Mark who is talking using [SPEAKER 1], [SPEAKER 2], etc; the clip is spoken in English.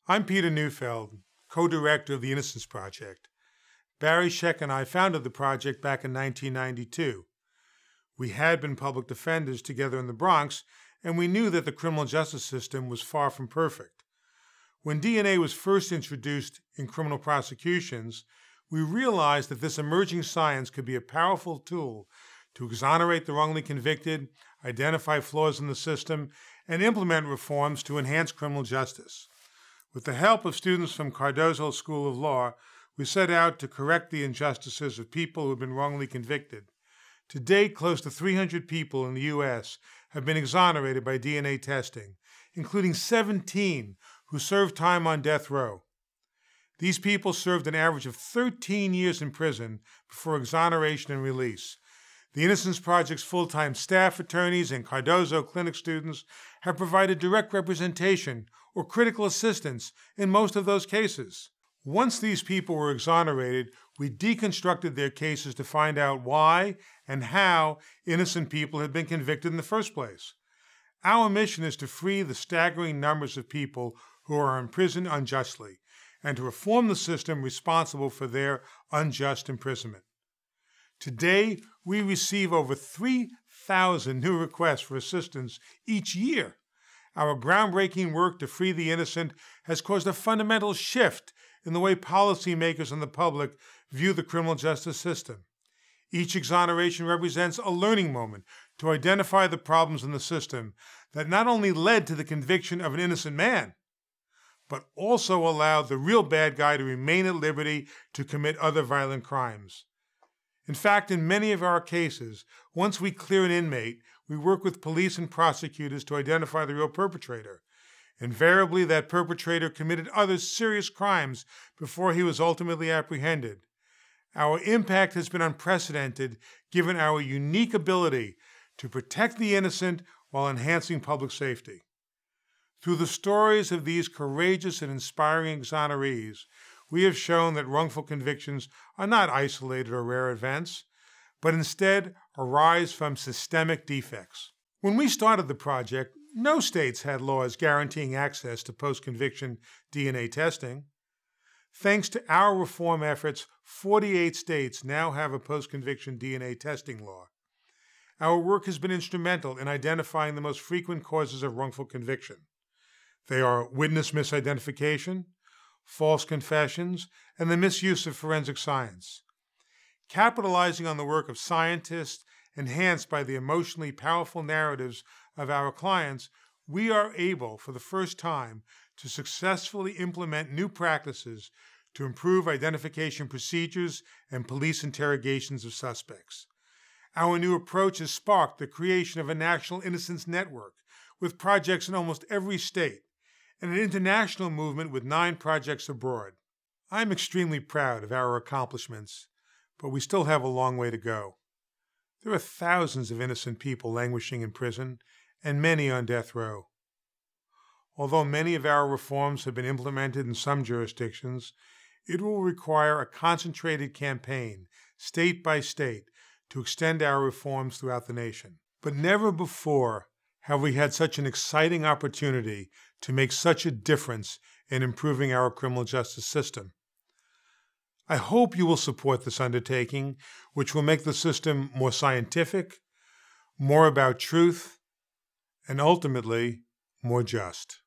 [SPEAKER 1] I'm Peter Neufeld, co-director of the Innocence Project. Barry, Scheck, and I founded the project back in 1992. We had been public defenders together in the Bronx, and we knew that the criminal justice system was far from perfect. When DNA was first introduced in criminal prosecutions, we realized that this emerging science could be a powerful tool to exonerate the wrongly convicted, identify flaws in the system, and implement reforms to enhance criminal justice. With the help of students from Cardozo School of Law, we set out to correct the injustices of people who have been wrongly convicted. To date, close to 300 people in the U.S. have been exonerated by DNA testing, including 17 who served time on death row. These people served an average of 13 years in prison before exoneration and release. The Innocence Project's full-time staff attorneys and Cardozo clinic students have provided direct representation or critical assistance in most of those cases. Once these people were exonerated, we deconstructed their cases to find out why and how innocent people had been convicted in the first place. Our mission is to free the staggering numbers of people who are imprisoned unjustly and to reform the system responsible for their unjust imprisonment. Today, we receive over 3,000 new requests for assistance each year. Our groundbreaking work to free the innocent has caused a fundamental shift in the way policymakers and the public view the criminal justice system. Each exoneration represents a learning moment to identify the problems in the system that not only led to the conviction of an innocent man, but also allowed the real bad guy to remain at liberty to commit other violent crimes. In fact, in many of our cases, once we clear an inmate, we work with police and prosecutors to identify the real perpetrator. Invariably, that perpetrator committed other serious crimes before he was ultimately apprehended. Our impact has been unprecedented given our unique ability to protect the innocent while enhancing public safety. Through the stories of these courageous and inspiring exonerees, we have shown that wrongful convictions are not isolated or rare events, but instead arise from systemic defects. When we started the project, no states had laws guaranteeing access to post-conviction DNA testing. Thanks to our reform efforts, 48 states now have a post-conviction DNA testing law. Our work has been instrumental in identifying the most frequent causes of wrongful conviction. They are witness misidentification, false confessions, and the misuse of forensic science. Capitalizing on the work of scientists, enhanced by the emotionally powerful narratives of our clients, we are able, for the first time, to successfully implement new practices to improve identification procedures and police interrogations of suspects. Our new approach has sparked the creation of a national innocence network with projects in almost every state, and an international movement with 9 projects abroad. I'm extremely proud of our accomplishments, but we still have a long way to go. There are thousands of innocent people languishing in prison, and many on death row. Although many of our reforms have been implemented in some jurisdictions, it will require a concentrated campaign, state by state, to extend our reforms throughout the nation. But never before have we had such an exciting opportunity to make such a difference in improving our criminal justice system. I hope you will support this undertaking, which will make the system more scientific, more about truth, and ultimately, more just.